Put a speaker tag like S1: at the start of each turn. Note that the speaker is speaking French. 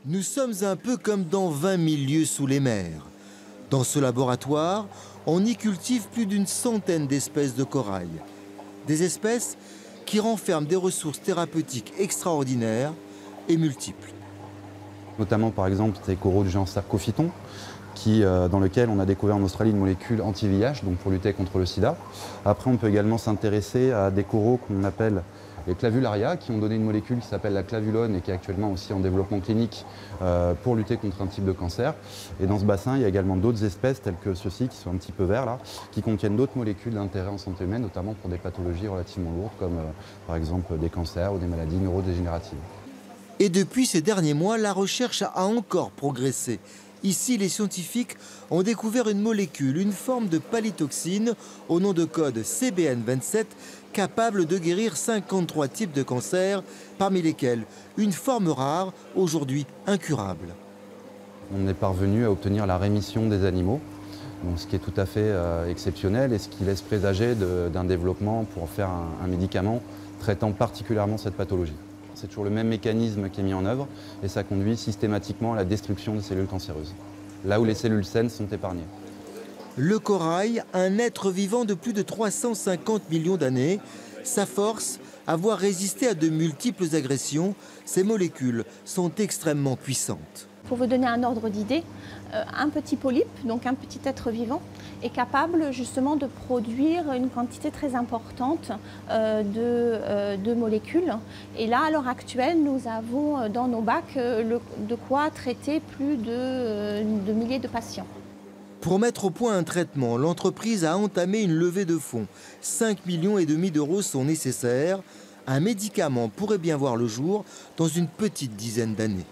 S1: Nous sommes un peu comme dans 20 000 lieues sous les mers. Dans ce laboratoire, on y cultive plus d'une centaine d'espèces de corail. Des espèces qui renferment des ressources thérapeutiques extraordinaires et multiples.
S2: Notamment par exemple des coraux du genre Sarcophyton, dans lequel on a découvert en Australie une molécule anti-VIH, donc pour lutter contre le sida. Après, on peut également s'intéresser à des coraux qu'on appelle les clavularia, qui ont donné une molécule qui s'appelle la clavulone et qui est actuellement aussi en développement clinique pour lutter contre un type de cancer. Et dans ce bassin, il y a également d'autres espèces telles que ceux-ci, qui sont un petit peu verts là, qui contiennent d'autres molécules d'intérêt en santé humaine, notamment pour des pathologies relativement lourdes, comme par exemple des cancers ou des maladies neurodégénératives.
S1: Et depuis ces derniers mois, la recherche a encore progressé. Ici, les scientifiques ont découvert une molécule, une forme de palytoxine au nom de code CBN27, capable de guérir 53 types de cancers, parmi lesquels une forme rare, aujourd'hui incurable.
S2: On est parvenu à obtenir la rémission des animaux, donc ce qui est tout à fait exceptionnel et ce qui laisse présager d'un développement pour faire un médicament traitant particulièrement cette pathologie. C'est toujours le même mécanisme qui est mis en œuvre et ça conduit systématiquement à la destruction des cellules cancéreuses, là où les cellules saines sont épargnées.
S1: Le corail, un être vivant de plus de 350 millions d'années, sa force, avoir résisté à de multiples agressions, ces molécules sont extrêmement puissantes.
S3: Pour vous donner un ordre d'idée, un petit polype, donc un petit être vivant, est capable justement de produire une quantité très importante de molécules. Et là, à l'heure actuelle, nous avons dans nos bacs de quoi traiter plus de milliers de patients.
S1: Pour mettre au point un traitement, l'entreprise a entamé une levée de fonds. 5,5 millions d'euros sont nécessaires. Un médicament pourrait bien voir le jour dans une petite dizaine d'années.